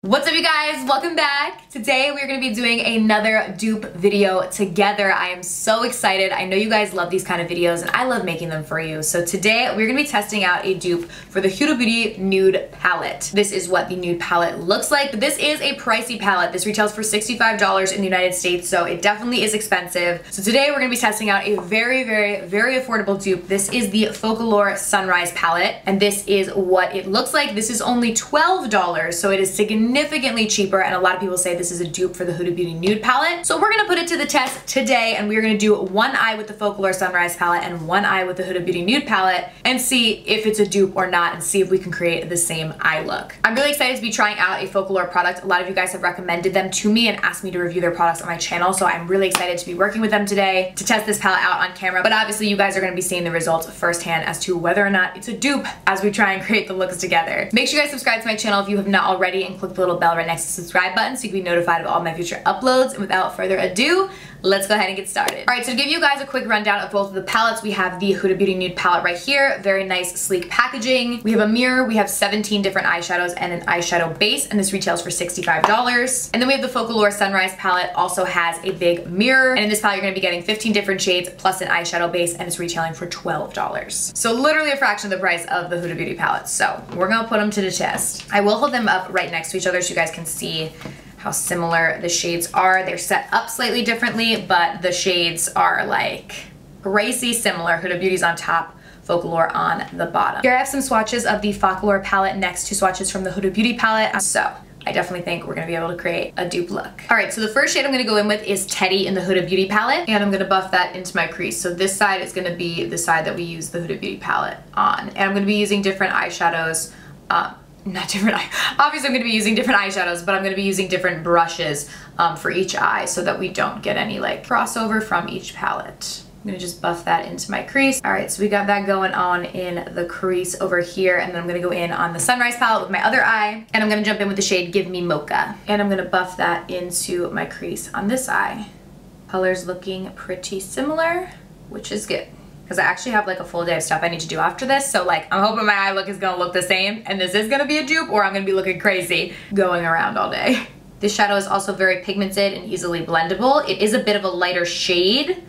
What's up you guys? Welcome back. Today we're going to be doing another dupe video together. I am so excited. I know you guys love these kind of videos and I love making them for you. So today we're going to be testing out a dupe for the Huda Beauty Nude palette. This is what the Nude palette looks like. But this is a pricey palette. This retails for $65 in the United States, so it definitely is expensive. So today we're going to be testing out a very affordable dupe. This is the Focallure Sunrise palette and this is what it looks like. This is only $12, so it is significantly cheaper, and a lot of people say this is a dupe for the Huda Beauty Nude palette. So we're gonna put it to the test today and we're gonna do one eye with the Focallure Sunrise palette and one eye with the Huda Beauty Nude palette and see if it's a dupe or not and see if we can create the same eye look. I'm really excited to be trying out a Focallure product. A lot of you guys have recommended them to me and asked me to review their products on my channel, so I'm really excited to be working with them today to test this palette out on camera. But obviously you guys are gonna be seeing the results firsthand as to whether or not it's a dupe as we try and create the looks together. Make sure you guys subscribe to my channel if you have not already and click the little bell right next to the subscribe button so you can be notified of all my future uploads. And without further ado, let's go ahead and get started. All right, so to give you guys a quick rundown of both of the palettes, we have the Huda Beauty Nude palette right here. Very nice, sleek packaging. We have a mirror. We have 17 different eyeshadows and an eyeshadow base, and this retails for $65. And then we have the Focallure Sunrise palette, also has a big mirror. And in this palette, you're gonna be getting 15 different shades plus an eyeshadow base, and it's retailing for $12. So literally a fraction of the price of the Huda Beauty palette. So we're gonna put them to the test. I will hold them up right next to each other so you guys can see how similar the shades are. They're set up slightly differently, but the shades are like racy similar. Huda Beauty's on top, Focallure on the bottom. Here I have some swatches of the Focallure palette next to swatches from the Huda Beauty palette. So I definitely think we're gonna be able to create a dupe look. All right, so the first shade I'm gonna go in with is Teddy in the Huda Beauty palette, and I'm gonna buff that into my crease. So this side is gonna be the side that we use the Huda Beauty palette on. And I'm gonna be using different eyeshadows, obviously I'm gonna be using different eyeshadows, but I'm gonna be using different brushes for each eye so that we don't get any like crossover from each palette. I'm gonna just buff that into my crease. All right, so we got that going on in the crease over here, and then I'm gonna go in on the Sunrise palette with my other eye, and I'm gonna jump in with the shade Give Me Mocha. And I'm gonna buff that into my crease on this eye. Colors looking pretty similar, which is good, because I actually have like a full day of stuff I need to do after this, so like I'm hoping my eye look is gonna look the same, and this is gonna be a dupe, or I'm gonna be looking crazy going around all day. This shadow is also very pigmented and easily blendable. It is a bit of a lighter shade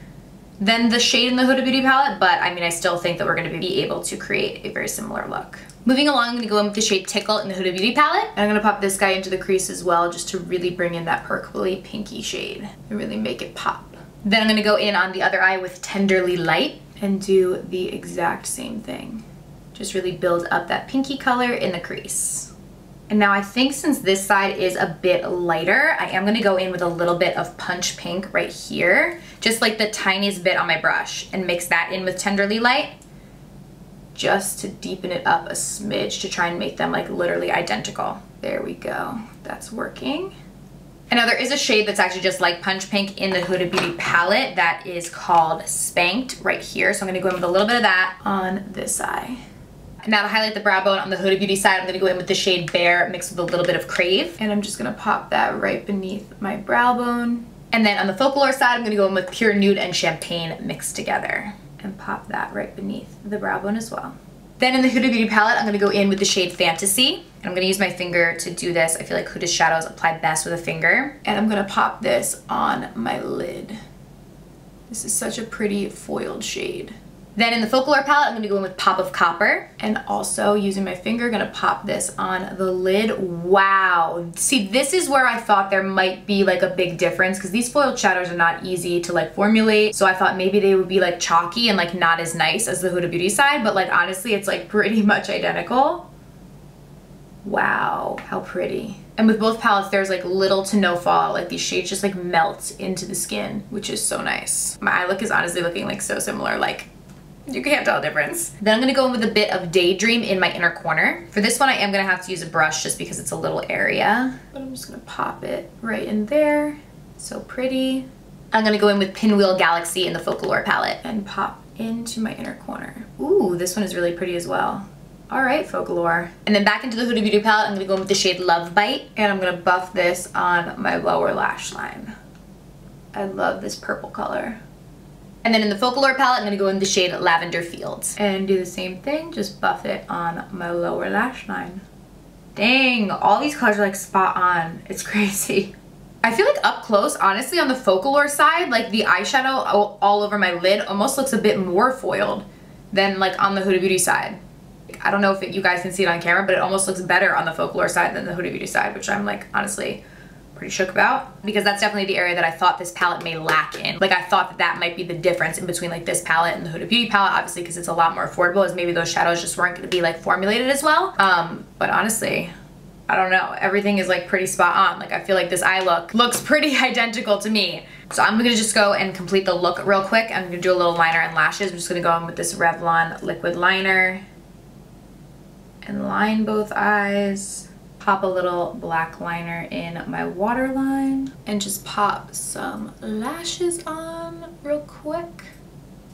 than the shade in the Huda Beauty palette, but I mean, I still think that we're gonna be able to create a very similar look. Moving along, I'm gonna go in with the shade Tickle in the Huda Beauty palette, and I'm gonna pop this guy into the crease as well, just to really bring in that purpley pinky shade and really make it pop. Then I'm gonna go in on the other eye with Tenderly Light and do the exact same thing. Just really build up that pinky color in the crease. And now I think since this side is a bit lighter, I am gonna go in with a little bit of Punch Pink right here, just like the tiniest bit on my brush, and mix that in with Tenderly Light, just to deepen it up a smidge to try and make them like literally identical. There we go, that's working. And now there is a shade that's actually just like Punch Pink in the Huda Beauty palette that is called Spanked right here. So I'm gonna go in with a little bit of that on this eye. Now to highlight the brow bone on the Huda Beauty side, I'm gonna go in with the shade Bear mixed with a little bit of Crave. And I'm just gonna pop that right beneath my brow bone. And then on the Focallure side, I'm gonna go in with Pure Nude and Champagne mixed together and pop that right beneath the brow bone as well. Then in the Huda Beauty palette, I'm gonna go in with the shade Fantasy. And I'm gonna use my finger to do this. I feel like Huda's shadows apply best with a finger. And I'm gonna pop this on my lid. This is such a pretty foiled shade. Then in the Focallure palette, I'm gonna go in with Pop of Copper, and also using my finger, gonna pop this on the lid. Wow. See, this is where I thought there might be like a big difference, because these foiled shadows are not easy to like formulate. So I thought maybe they would be like chalky and like not as nice as the Huda Beauty side, but like honestly, it's like pretty much identical. Wow, how pretty. And with both palettes, there's like little to no fallout. Like these shades just like melt into the skin, which is so nice. My eye look is honestly looking like so similar, like you can't tell the difference. Then I'm gonna go in with a bit of Daydream in my inner corner. For this one, I am gonna have to use a brush just because it's a little area. But I'm just gonna pop it right in there. So pretty. I'm gonna go in with Pinwheel Galaxy in the Focallure palette and pop into my inner corner. Ooh, this one is really pretty as well. All right, Focallure. And then back into the Huda Beauty palette, I'm gonna go in with the shade Love Bite, and I'm gonna buff this on my lower lash line. I love this purple color. And then in the Focallure palette, I'm gonna go in the shade Lavender Fields and do the same thing, just buff it on my lower lash line. Dang, all these colors are like spot on. It's crazy. I feel like up close, honestly, on the focallure side, like the eyeshadow all over my lid almost looks a bit more foiled than like on the Huda Beauty side. I don't know if you guys can see it on camera, but it almost looks better on the focallure side than the Huda Beauty side, which I'm like honestly pretty shook about, because that's definitely the area that I thought this palette may lack in. Like I thought that that might be the difference in between like this palette and the Huda Beauty palette, obviously because it's a lot more affordable, as maybe those shadows just weren't going to be like formulated as well. But honestly, I don't know, everything is like pretty spot on. Like I feel like this eye look looks pretty identical to me. So I'm gonna just go and complete the look real quick. I'm gonna do a little liner and lashes. I'm just gonna go in with this Revlon liquid liner and line both eyes. Pop a little black liner in my waterline and just pop some lashes on real quick.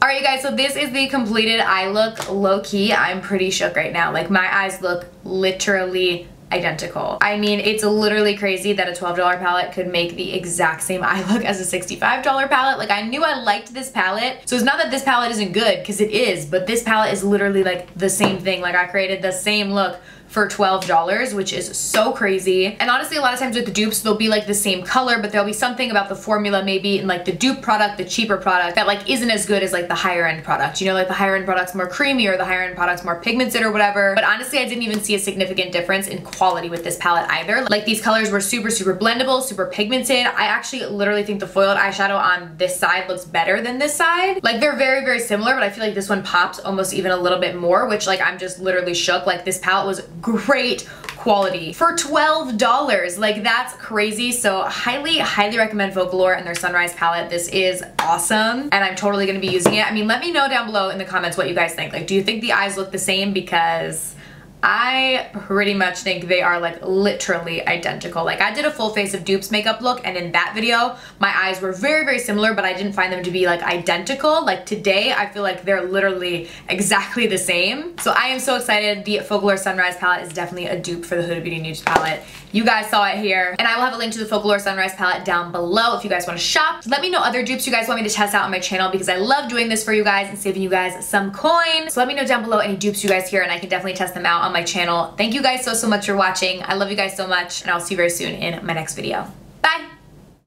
All right, you guys, so this is the completed eye look. Low-key, I'm pretty shook right now. Like my eyes look literally identical. I mean, it's literally crazy that a $12 palette could make the exact same eye look as a $65 palette. Like I knew I liked this palette. So it's not that this palette isn't good, because it is, but this palette is literally like the same thing. Like I created the same look for $12, which is so crazy. And honestly, a lot of times with the dupes, they'll be like the same color, but there'll be something about the formula maybe in like the dupe product, the cheaper product, that like isn't as good as like the higher end product. You know, like the higher end product's more creamy or the higher end product's more pigmented or whatever. But honestly, I didn't even see a significant difference in quality with this palette either. Like these colors were super, super blendable, super pigmented. I actually literally think the foiled eyeshadow on this side looks better than this side. Like they're very, very similar, but I feel like this one pops almost even a little bit more, which like I'm just literally shook. Like this palette was great quality for $12. Like that's crazy. So highly recommend Focallure and their Sunrise palette. This is awesome and I'm totally gonna be using it. I mean, let me know down below in the comments what you guys think. Like, do you think the eyes look the same? Because I pretty much think they are like literally identical. Like I did a full face of dupes makeup look, and in that video my eyes were very, very similar, but I didn't find them to be like identical. Like today I feel like they're literally exactly the same. So I am so excited. The Focallure Sunrise palette is definitely a dupe for the Huda Beauty Nude palette. You guys saw it here, and I will have a link to the Focallure Sunrise palette down below if you guys want to shop. Let me know other dupes you guys want me to test out on my channel, because I love doing this for you guys and saving you guys some coin. So let me know down below any dupes you guys here, and I can definitely test them out on my channel. Thank you guys so much for watching. I love you guys so much, and I'll see you very soon in my next video.